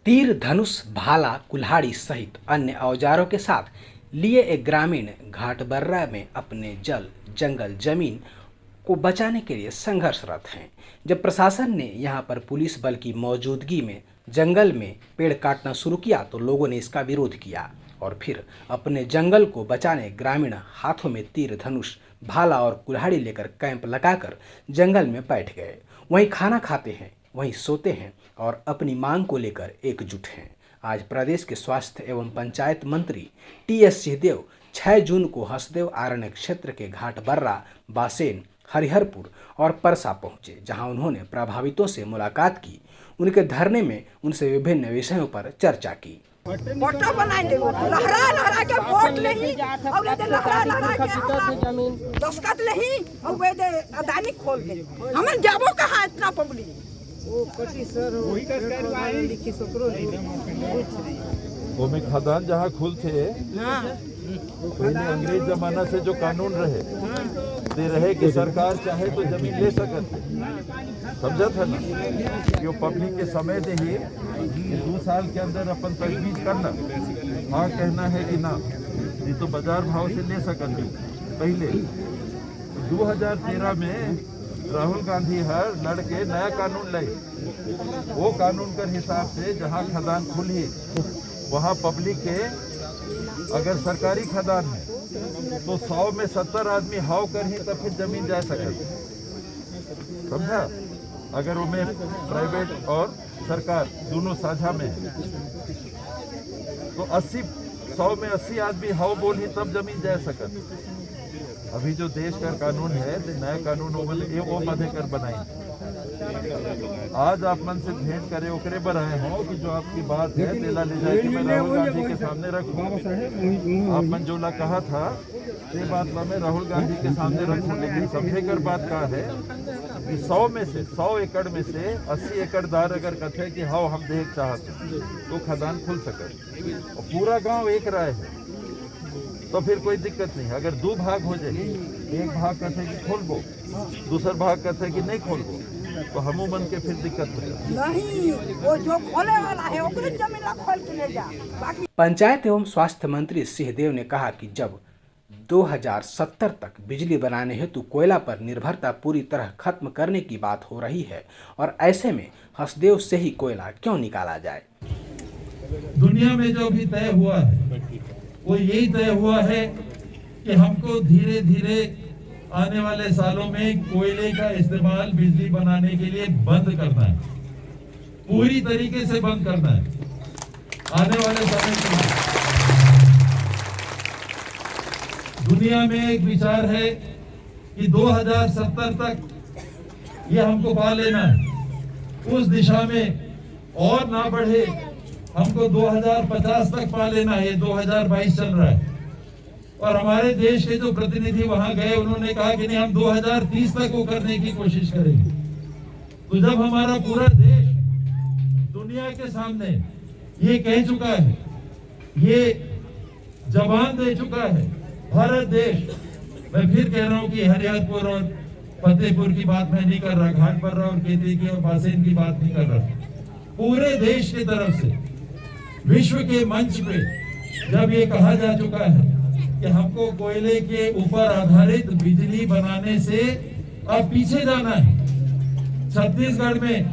तीर धनुष भाला कुल्हाड़ी सहित अन्य औजारों के साथ लिए एक ग्रामीण घाटबर्रा में अपने जल जंगल जमीन को बचाने के लिए संघर्षरत हैं। जब प्रशासन ने यहां पर पुलिस बल की मौजूदगी में जंगल में पेड़ काटना शुरू किया तो लोगों ने इसका विरोध किया और फिर अपने जंगल को बचाने ग्रामीण हाथों में तीर धनुष भाला और कुल्हाड़ी लेकर कैंप लगाकर जंगल में बैठ गए। वहीं खाना खाते हैं, वहीं सोते हैं और अपनी मांग को लेकर एकजुट हैं। आज प्रदेश के स्वास्थ्य एवं पंचायत मंत्री टीएस सिंहदेव 6 जून को हसदेव आरण्य क्षेत्र के घाटबर्रा, बासेन, हरिहरपुर और परसा पहुंचे, जहां उन्होंने प्रभावितों से मुलाकात की। उनके धरने में उनसे विभिन्न विषयों पर चर्चा की। फोटो बनाएंगे, लहरा लहरा के वोट लेही और ये लहरा लहरा के दस्खत लेही और वे दे अदानी खोल के हमें जाबो कहां इतना पब्लिक वो कटी सर वही का कार्रवाई लिखी सकरो वो में खदान जहाँ खुल थे पहले अंग्रेज जमाना से जो कानून रहे दे रहे कि सरकार चाहे तो जमीन ले सकते, समझा था ना कि वो पब्लिक के समय दे ही 2 साल के अंदर अपन तजवीज करना, हाँ कहना है कि ना, नहीं तो बाजार भाव से ले सकते। पहले 2013 में राहुल गांधी हर लड़के नया कानून लाई। वो कानून के हिसाब से जहाँ खदान खुली वहाँ पब्लिक के अगर सरकारी खदान है तो 100 में 70 आदमी हाव कर ही तब फिर जमीन जा सके, समझा। अगर वो में प्राइवेट और सरकार दोनों साझा में है तो 100 में 80 आदमी हाव बोल ही तब जमीन जा सकते। अभी जो देश का कानून है नया कानून वो मधेकर बनाई। आज आप मन से भेंट करे ओकरे बनाए हो कि जो आपकी बात है दिला ले जाके मैं राहुल गांधी के सामने रखूं। आप मन जो कहा था ये बात मैं राहुल गांधी के सामने रखूं, लेकिन समझे कर बात कहा है कि 100 एकड़ में से 80 एकड़ दार अगर कथे कि हाँ हम देख चाहते तो खदान खुल सके और पूरा गाँव एक राय है तो फिर कोई दिक्कत नहीं। अगर 2 भाग हो जाए, एक भाग कहते कि खोलबो, दूसरा भाग कहते कि नहीं खोलबो, तो हमू मन के फिर दिक्कत हो जाए। नहीं, वो जो खोले वाला है ओकरे जमीन ला खोल के ले जा। बाकी पंचायत एवं स्वास्थ्य मंत्री सिंहदेव ने कहा कि जब 2070 तक बिजली बनाने हेतु कोयला पर निर्भरता पूरी तरह खत्म करने की बात हो रही है और ऐसे में हसदेव से ही कोयला क्यों निकाला जाए। दुनिया में जो भी तय हुआ है वो यही तय हुआ है कि हमको धीरे धीरे आने वाले सालों में कोयले का इस्तेमाल बिजली बनाने के लिए बंद करना है, पूरी तरीके से बंद करना है आने वाले समय में। दुनिया में एक विचार है कि 2070 तक ये हमको पा लेना है, उस दिशा में और ना बढ़े, हमको 2050 तक पा लेना है। 2022 चल रहा है और हमारे देश के जो प्रतिनिधि वहां गए उन्होंने कहा कि नहीं हम 2030 तक वो करने की कोशिश करेंगे। तो जब हमारा पूरा देश दुनिया के सामने ये कह चुका है, ये जबान दे चुका है, भारत देश, मैं फिर कह रहा हूं कि हरिहरपुर और फतेहपुर की बात मैं नहीं कर रहा, घाटबर्रा और केतली की और बासेन की बात नहीं कर रहा, पूरे देश की तरफ से विश्व के मंच पे जब ये कहा जा चुका है कि हमको कोयले के ऊपर आधारित बिजली बनाने से अब पीछे जाना है। छत्तीसगढ़ में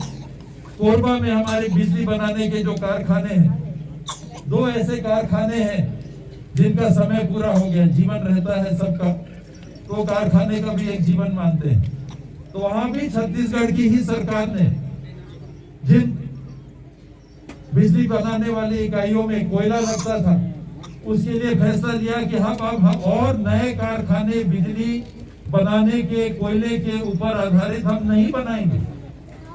कोरबा में हमारी बिजली बनाने के जो कारखाने हैं, 2 ऐसे कारखाने हैं जिनका समय पूरा हो गया, जीवन रहता है सबका, तो कारखाने का भी एक जीवन मानते हैं। तो वहां भी छत्तीसगढ़ की ही सरकार ने जिन बिजली बनाने वाली इकाइयों में कोयला लगता था उसके लिए फैसला लिया कि हम और नए कारखाने बिजली बनाने के कोयले के ऊपर आधारित हम नहीं बनाएंगे।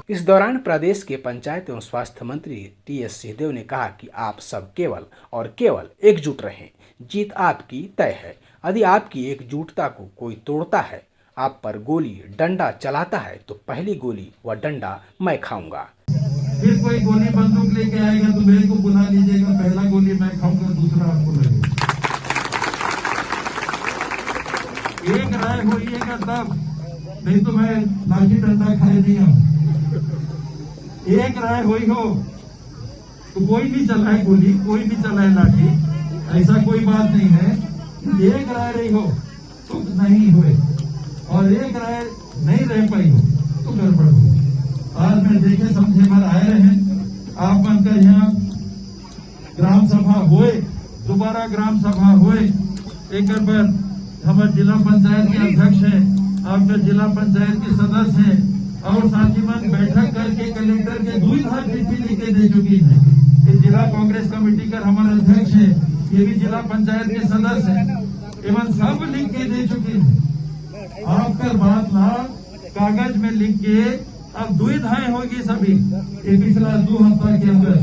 इस दौरान प्रदेश के पंचायत एवं स्वास्थ्य मंत्री टीएस सिंहदेव ने कहा कि आप सब केवल और केवल एकजुट रहें, जीत आपकी तय है। यदि आपकी एकजुटता को कोई तोड़ता है, आप पर गोली डंडा चलाता है तो पहली गोली व डंडा मैं खाऊंगा। फिर कोई गोली बंदूक लेके आएगा तो मेरे को बुला लीजिएगा, पहला गोली मैं खाऊंगा, दूसरा आपको लगेगा। एक राय होइएगा तब, नहीं तो मैं लाठी डंडा खाए नहीं हूं। एक राय हुई हो तो कोई भी चलाए गोली, कोई भी चलाए लाठी, ऐसा कोई बात नहीं है। एक राय रही हो तो नहीं हुए और एक राय नहीं रह पाई हो तो गड़बड़ हो। आज मैं देखे समझे भर आए रहे, आप बनकर यहाँ ग्राम सभा हुए, दोबारा ग्राम सभा हुए, एक बार हमारे जिला पंचायत के अध्यक्ष हैं, आपके जिला पंचायत के सदस्य हैं और साथी मन बैठक करके कलेक्टर के 2 बार चिट्ठी लिखे दे चुकी है कि जिला कांग्रेस कमेटी का हमारे अध्यक्ष है, ये भी जिला पंचायत के सदस्य हैं, एवं सब लिख के दे चुकी है। आपका बात ना कागज में लिख के अब दुविधाएं होगी सभी। ये पिछला 2 हफ्ता के अंदर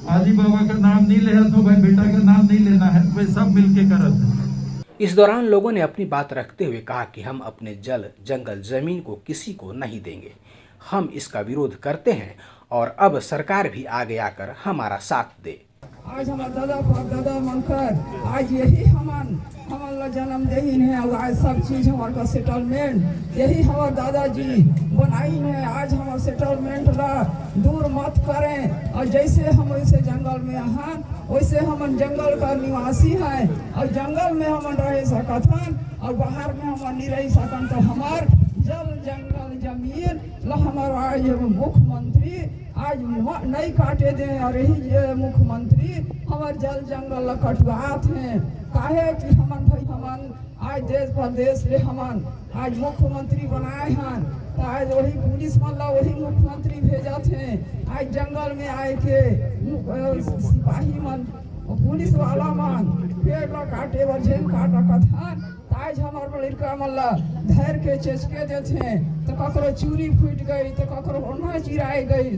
आदि बाबा का नाम नहीं ले तो भाई बेटा का नाम नहीं लेना है, भाई सब मिलके करत है। इस दौरान लोगों ने अपनी बात रखते हुए कहा कि हम अपने जल, जंगल, जमीन को किसी को नहीं देंगे। हम इसका विरोध करते हैं और अब सरकार भी आगे आकर हमारा साथ दे। आज हमारे दादा परदादा मनकर आज यही हमारा जन्मदिन है और आज सब चीज हमारे का सेटलमेंट यही हमारे दादाजी बनाई है। आज हमारे सेटलमेंट ला दूर मत करें और जैसे हम वैसे जंगल में हैं वैसे हम जंगल का निवासी हैं और जंगल में हम रह सकथन और बाहर में हम नहीं रह सकन। तो हमार जल, जंगल, जमीन ला हमारा आज मुख्यमंत्री आज नहीं काटे दे और यही मुख्यमंत्री हमारे जल जंगल ला कटवात हैं। काहे कि हमन भाई हमन आज देश प्रदेश ले हमन आज मुख्यमंत्री बनाए हैं तो आज वही पुलिस मन ला वही मुख्यमंत्री भेजत हैं। आज जंगल में आए के सिपाही मन पुलिस वाला मन पेड़ ला काटे बर झेल काटा कथन आज हमारे लड़का मन ला धैर के चेचके देते हैं तो ककरो चूरी फूट गई तो ककरो ओढ़ना चिराई गई,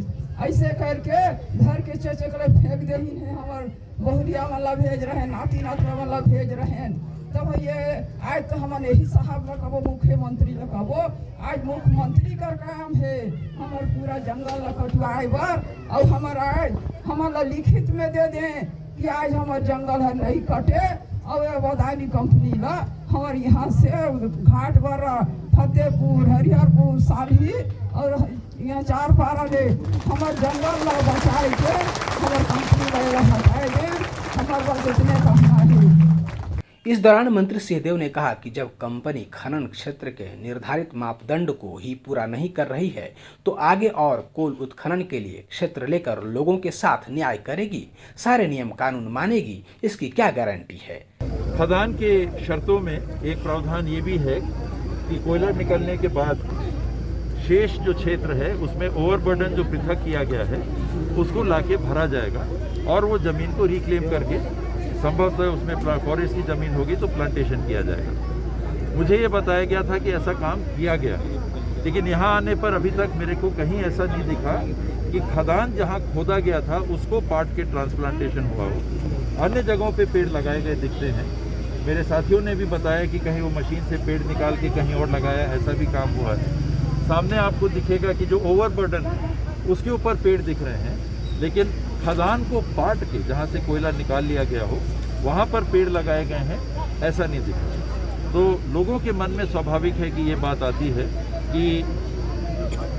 ऐसे करके धर के चेचके फेंक देही है। हमार बहुरिया मन ला भेज रहे हैं, नाती नातवा मन ला भेज रहे हैं। तब ये आज तो हमन यही साहब ला कबो मुख्यमंत्री ला कबो आज मुख्यमंत्री का काम है हमार पूरा जंगल ला कटवाए बर और हमार आज हमारा लिखित में दे दें कि आज हमार जंगल है नहीं कटे और अदानी कंपनी ला हमारे यहाँ से घाट बर्रा, फतेहपुर, हरिहरपुर, साली और यहाँ 4 पारा ले हमारे जंगल ला बचाए के हमारे कंपनी ला हटाए दे हमारे पास इतने कहना है। इस दौरान मंत्री सिंहदेव ने कहा कि जब कंपनी खनन क्षेत्र के निर्धारित मापदंड को ही पूरा नहीं कर रही है तो आगे और कोल उत्खनन के लिए क्षेत्र लेकर लोगों के साथ न्याय करेगी, सारे नियम कानून मानेगी, इसकी क्या गारंटी है। खदान के शर्तों में एक प्रावधान ये भी है कि कोयला निकलने के बाद शेष जो क्षेत्र है उसमें ओवरबर्डन जो पृथक किया गया है उसको लाके भरा जाएगा और वो जमीन को रिक्लेम करके संभवतः उसमें फॉरेस्ट की ज़मीन होगी तो प्लांटेशन किया जाएगा। मुझे ये बताया गया था कि ऐसा काम किया गया, लेकिन यहाँ आने पर अभी तक मेरे को कहीं ऐसा नहीं दिखा कि खदान जहाँ खोदा गया था उसको पाट के ट्रांसप्लांटेशन हुआ हो। अन्य जगहों पे पेड़ लगाए गए दिखते हैं। मेरे साथियों ने भी बताया कि कहीं वो मशीन से पेड़ निकाल के कहीं और लगाया, ऐसा भी काम हुआ है। सामने आपको दिखेगा कि जो ओवरबर्डन है उसके ऊपर पेड़ दिख रहे हैं, लेकिन खदान को पाट के जहाँ से कोयला निकाल लिया गया हो वहाँ पर पेड़ लगाए गए हैं, ऐसा नहीं दिख रहा। तो लोगों के मन में स्वाभाविक है कि ये बात आती है कि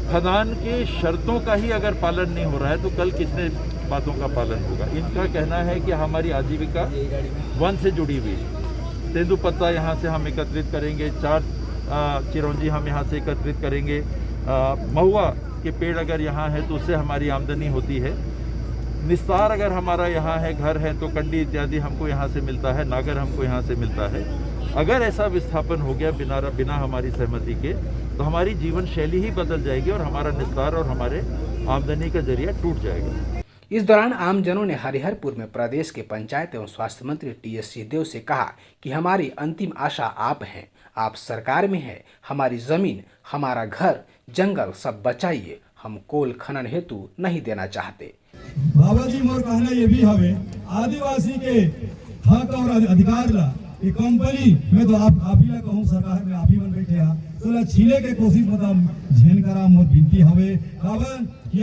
खदान के शर्तों का ही अगर पालन नहीं हो रहा है तो कल कितने बातों का पालन होगा। इनका कहना है कि हमारी आजीविका वन से जुड़ी हुई है। तेंदुपत्ता यहाँ से हम एकत्रित करेंगे, 4 चिरौंजी हम यहाँ से एकत्रित करेंगे, महुआ के पेड़ अगर यहाँ है तो उससे हमारी आमदनी होती है। निस्तार अगर हमारा यहाँ है, घर है, तो कंडी इत्यादि हमको यहाँ से मिलता है, नागर हमको यहाँ से मिलता है। अगर ऐसा विस्थापन हो गया बिना हमारी सहमति के तो हमारी जीवन शैली ही बदल जाएगी और हमारा निस्तार और हमारे आमदनी का जरिया टूट जाएगा। इस दौरान आमजनों ने हरिहरपुर में प्रदेश के पंचायत एवं स्वास्थ्य मंत्री टीएस सिंहदेव से कहा कि हमारी अंतिम आशा आप हैं, आप सरकार में हैं, हमारी जमीन, हमारा घर, जंगल सब बचाइए, हम कोल खनन हेतु नहीं देना चाहते। बाबा जी मोर कहना ये भी हवे आदिवासी के हक और अधिकार ला ये कंपनी में तो आप ही ला कहूँ सरकार में आप ही मन बैठे हा तो छीले के कोशिश मतलब झेन करा मोर बिनती हवे काबर कि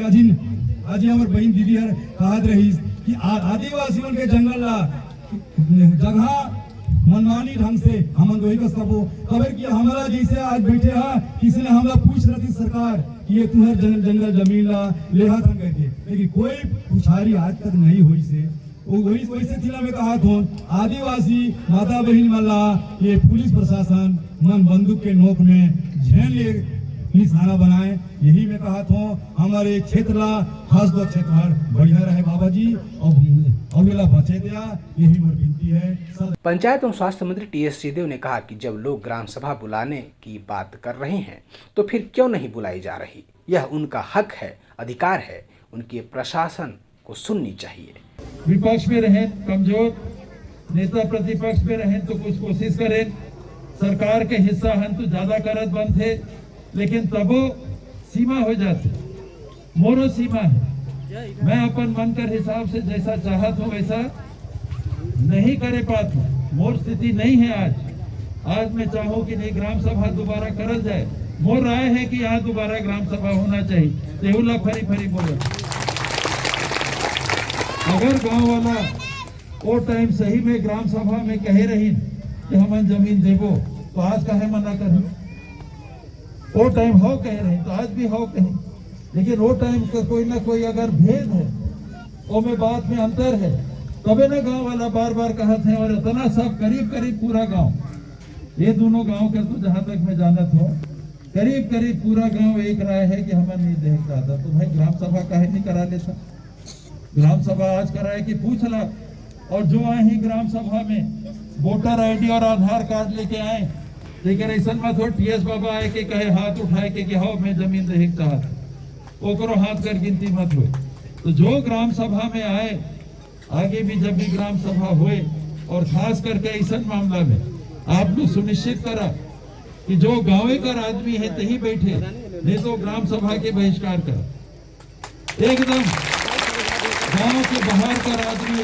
आज हमार बहन दीदी हर कहत रही कि आदिवासी मन के जंगल ला जगह मनमानी ढंग से हमन दोही कस कबो खबर कि हमारा जैसे आज बैठे हा किसी ने हमला पूछ रही सरकार कि ये तुम्हारे जंगल जमीन ला लेहा था करके, लेकिन कोई पुछारी आज तक नहीं हुई से। वही से जिला में कहा था आदिवासी माता बहन वाला ये पुलिस प्रशासन मन बंदूक के नोक में झेल ले निशाना बनाए। यही मैं कहा था हमारे क्षेत्र ला खास तौर क्षेत्र बढ़िया रहे बाबा जी और अगला बचे दिया, यही मेरी विनती है। पंचायत एवं स्वास्थ्य मंत्री टीएस सिंहदेव ने कहा कि जब लोग ग्राम सभा बुलाने की बात कर रहे हैं तो फिर क्यों नहीं बुलाई जा रही। यह उनका हक है, अधिकार है, उनके प्रशासन को सुननी चाहिए। विपक्ष में रहें कमजोर, नेता प्रतिपक्ष में रहें तो कुछ कोशिश करें। सरकार के हिस्सा हम तो ज्यादा करत बंद थे, लेकिन तबो सीमा हो जाती, मोरो सीमा है। मैं अपन मन कर हिसाब से जैसा चाहत हूँ वैसा नहीं करे पाता हूँ। मोर स्थिति नहीं है आज मैं चाहूँ कि नहीं ग्राम सभा दोबारा करल जाए। मोर राय है कि यहाँ दोबारा ग्राम सभा होना चाहिए। तेहुला फरी फरी बोलो, अगर गांव वाला वो टाइम सही में ग्राम सभा में कहे रही कि हम जमीन देवो तो आज काहे मना कर। वो टाइम हो कह रहे तो आज भी हो कहें, लेकिन वो टाइम का कोई ना कोई अगर भेद है वो में बात में अंतर है, तबे ना गांव वाला बार बार कहते हैं। और इतना सब करीब करीब पूरा गांव, ये दोनों गांव का तो जहां तक मैं जानत हूँ करीब करीब पूरा गांव एक राय है कि हमें नहीं देखता था। तो भाई ग्राम सभा काहे नहीं करा लेता। ग्राम सभा आज कराए कि पूछ ला, और जो आए ही ग्राम सभा में वोटर आईडी और आधार कार्ड लेके आए, लेकिन ऐसा मत हो टीएस बाबा आए के कहे हाथ उठाए के हाँ मैं जमीन देख चाहता, ओकरो हाथ कर गिनती मत हो। तो जो ग्राम सभा में आए, आगे भी जब भी ग्राम सभा हुए, और खास करके ऐसा मामला में आप लोग सुनिश्चित करा कि जो गाँव का आदमी है तही बैठे, नहीं तो ग्राम सभा के बहिष्कार करा। एकदम गांव के बाहर का आदमी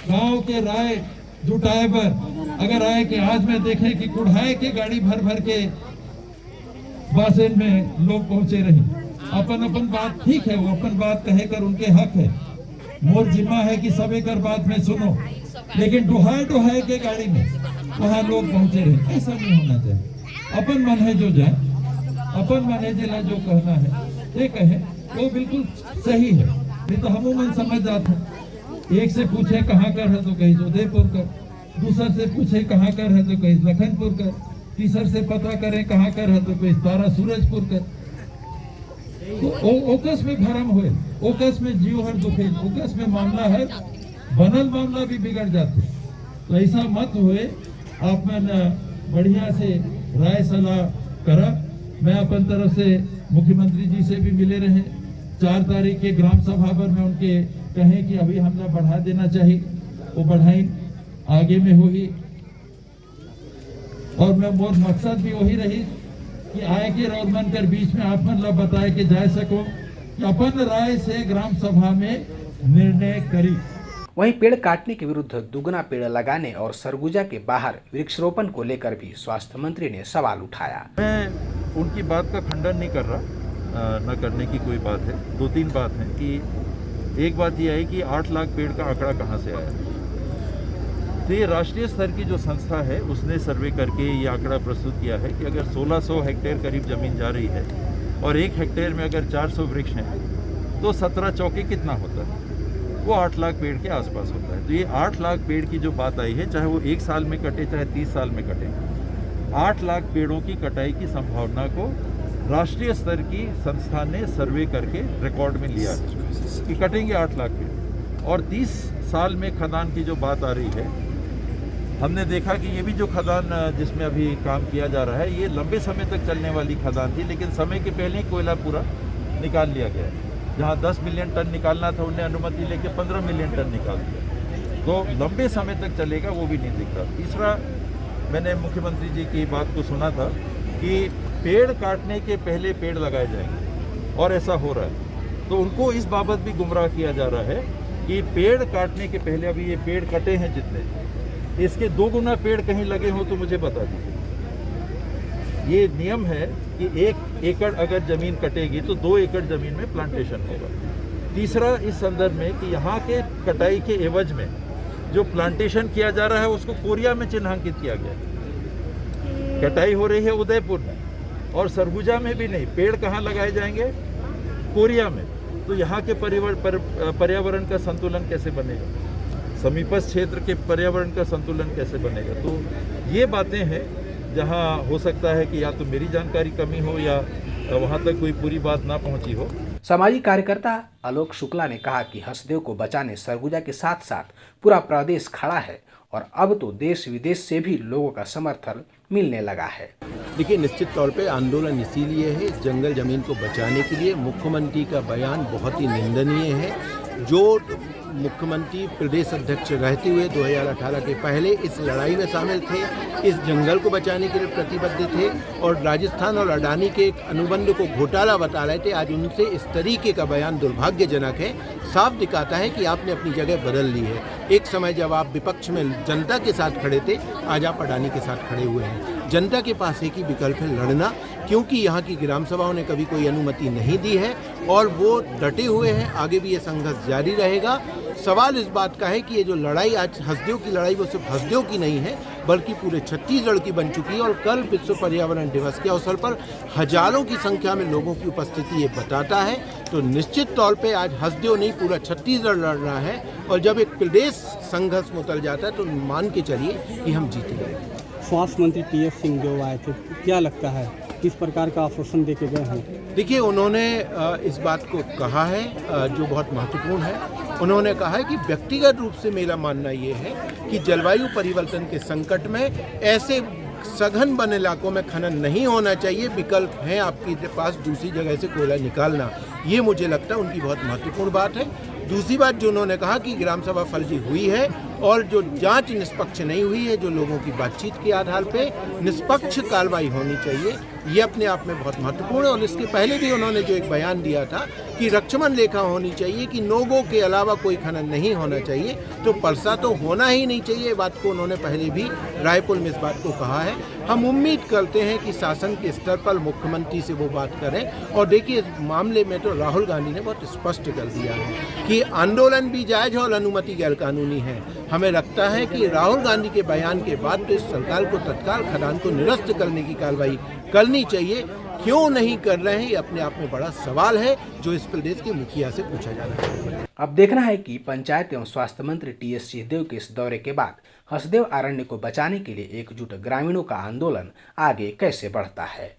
गांव के राय जुटाए पर अगर आए कि आज में देखे कि कुढ़ाए के गाड़ी भर भर के बासेन में लोग पहुंचे रही, अपन अपन बात ठीक है, वो अपन बात कहे कर उनके हक है। मोर जिम्मा है कि सबे कर बात में सुनो, लेकिन डुहाए के गाड़ी में वहां लोग पहुंचे रहे, ऐसा नहीं होना चाहिए। अपन मन है जो जाए, अपन मन है जिला जो कहना है ये कहे, वो बिल्कुल सही है। नहीं तो हम मन समझ जाते हैं। एक से पूछे कहाँ कर है तो कहीं उदयपुर कर, दूसर से पूछे कहाँ कर है तो कहीं लखनपुर कर, तीसर से पता करें कहाँ कर है तो कहीं तारा सूरजपुर कर। तो ओकस में भरम हुए, ओकस में जीव हर दुखे, ओकस में मामला है बनल मामला भी बिगड़ जाते। तो ऐसा मत हुए, आप मन बढ़िया से राय सलाह करा। मैं अपन तरफ से मुख्यमंत्री जी से भी मिले रहे, 4 तारीख के ग्राम सभा पर मैं उनके कहें कि अभी हमने बढ़ा देना चाहिए, वो बढ़ाई आगे में होगी। और मैं मोर मकसद भी वही रही कि आए के और मन कर बीच में आप मन ला बताए कि जा सको कि अपन राय से ग्राम सभा में निर्णय करी। वहीं पेड़ काटने के विरुद्ध दुगना पेड़ लगाने और सरगुजा के बाहर वृक्षारोपण को लेकर भी स्वास्थ्य मंत्री ने सवाल उठाया। मैं उनकी बात का खंडन नहीं कर रहा, न करने की कोई बात है। 2-3 बात है कि एक बात यह है कि 8 लाख पेड़ का आंकड़ा कहाँ से आया। तो ये राष्ट्रीय स्तर की जो संस्था है उसने सर्वे करके ये आंकड़ा प्रस्तुत किया है कि अगर 1600 हेक्टेयर करीब ज़मीन जा रही है और 1 हेक्टेयर में अगर 400 वृक्ष हैं तो 17 चौके कितना होता है, वो 8 लाख पेड़ के आसपास होता है। तो ये 8 लाख पेड़ की जो बात आई है, चाहे वो 1 साल में कटे चाहे 30 साल में कटे, 8 लाख पेड़ों की कटाई की संभावना को राष्ट्रीय स्तर की संस्था ने सर्वे करके रिकॉर्ड में लिया है कि कटेंगे 8 लाख पेड़। और 30 साल में खदान की जो बात आ रही है, हमने देखा कि ये भी जो खदान जिसमें अभी काम किया जा रहा है ये लंबे समय तक चलने वाली खदान थी, लेकिन समय के पहले ही कोयला पूरा निकाल लिया गया है। जहाँ 10 मिलियन टन निकालना था उन्हें अनुमति लेके 15 मिलियन टन निकाल दिया, तो लंबे समय तक चलेगा वो भी नहीं दिख रहा। तीसरा, मैंने मुख्यमंत्री जी की बात को सुना था कि पेड़ काटने के पहले पेड़ लगाए जाएंगे, और ऐसा हो रहा है। तो उनको इस बाबत भी गुमराह किया जा रहा है कि पेड़ काटने के पहले, अभी ये पेड़ कटे हैं जितने, इसके 2 गुना पेड़ कहीं लगे हो तो मुझे बता दीजिए। ये नियम है कि 1 एकड़ अगर ज़मीन कटेगी तो 2 एकड़ ज़मीन में प्लांटेशन होगा। तीसरा, इस संदर्भ में कि यहाँ के कटाई के एवज में जो प्लांटेशन किया जा रहा है उसको कोरिया में चिन्हांकित किया गया है। कटाई हो रही है उदयपुर में और सरगुजा में भी नहीं। पेड़ कहाँ लगाए जाएंगे? कोरिया में। तो यहाँ के पर्यावरण का संतुलन कैसे बनेगा? समीपस्थ क्षेत्र के पर्यावरण का संतुलन कैसे बनेगा? तो ये बातें हैं जहाँ हो सकता है कि या तो मेरी जानकारी कमी हो या वहाँ तक कोई पूरी बात ना पहुँची हो। सामाजिक कार्यकर्ता आलोक शुक्ला ने कहा कि हंसदेव को बचाने सरगुजा के साथ साथ पूरा प्रदेश खड़ा है और अब तो देश विदेश से भी लोगों का समर्थन मिलने लगा है। देखिए, निश्चित तौर पे आंदोलन इसीलिए है, इस जंगल जमीन को बचाने के लिए। मुख्यमंत्री का बयान बहुत ही निंदनीय है। जो मुख्यमंत्री प्रदेश अध्यक्ष रहते हुए 2018 के पहले इस लड़ाई में शामिल थे, इस जंगल को बचाने के लिए प्रतिबद्ध थे और राजस्थान और अडानी के एक अनुबंध को घोटाला बता रहे थे, आज उनसे इस तरीके का बयान दुर्भाग्यजनक है। साफ दिखाता है कि आपने अपनी जगह बदल ली है। एक समय जब आप विपक्ष में जनता के साथ खड़े थे, आज आप अडानी के साथ खड़े हुए हैं। जनता के पास एक ही विकल्प है, लड़ना, क्योंकि यहाँ की ग्राम सभाओं ने कभी कोई अनुमति नहीं दी है और वो डटे हुए हैं। आगे भी ये संघर्ष जारी रहेगा। सवाल इस बात का है कि ये जो लड़ाई आज हंसदेव की लड़ाई, वो सिर्फ हंसदेव की नहीं है बल्कि पूरे छत्तीसगढ़ की बन चुकी है। और कल विश्व पर्यावरण दिवस के अवसर पर हजारों की संख्या में लोगों की उपस्थिति ये बताता है। तो निश्चित तौर पे आज हंसदेव नहीं, पूरा छत्तीसगढ़ लड़ रहा है और जब एक प्रदेश संघर्ष में उतर जाता है तो मान के चलिए कि हम जीतेंगे। स्वास्थ्य मंत्री टी.एस. सिंहदेव आए थे, क्या लगता है किस प्रकार का आश्वासन दे के गए हैं? देखिए, उन्होंने इस बात को कहा है जो बहुत महत्वपूर्ण है। उन्होंने कहा है कि व्यक्तिगत रूप से मेरा मानना ये है कि जलवायु परिवर्तन के संकट में ऐसे सघन वन इलाकों में खनन नहीं होना चाहिए। विकल्प है आपके पास दूसरी जगह से कोयला निकालना। ये मुझे लगता है उनकी बहुत महत्वपूर्ण बात है। दूसरी बात जो उन्होंने कहा कि ग्राम सभा फर्जी हुई है और जो जांच निष्पक्ष नहीं हुई है, जो लोगों की बातचीत के आधार पे निष्पक्ष कार्रवाई होनी चाहिए, ये अपने आप में बहुत महत्वपूर्ण है। और इसके पहले भी उन्होंने जो एक बयान दिया था कि रक्षमन लेखा होनी चाहिए, कि नोगो के अलावा कोई खनन नहीं होना चाहिए, तो परसा तो होना ही नहीं चाहिए। बात को उन्होंने पहले भी रायपुर में इस बात को कहा है। हम उम्मीद करते हैं कि शासन के स्तर पर मुख्यमंत्री से वो बात करें। और देखिए, इस मामले में तो राहुल गांधी ने बहुत स्पष्ट कर दिया है कि आंदोलन भी जायज है और अनुमति गैरकानूनी है। हमें लगता है कि राहुल गांधी के बयान के बाद तो इस सरकार को तत्काल खदान को निरस्त करने की कार्रवाई करनी चाहिए। क्यों नहीं कर रहे हैं, ये अपने आप में बड़ा सवाल है जो इस प्रदेश के मुखिया से पूछा जाना चाहिए। अब देखना है कि पंचायत एवं स्वास्थ्य मंत्री टी.एस. सिंहदेव के इस दौरे के बाद हंसदेव अरण्य को बचाने के लिए एकजुट ग्रामीणों का आंदोलन आगे कैसे बढ़ता है।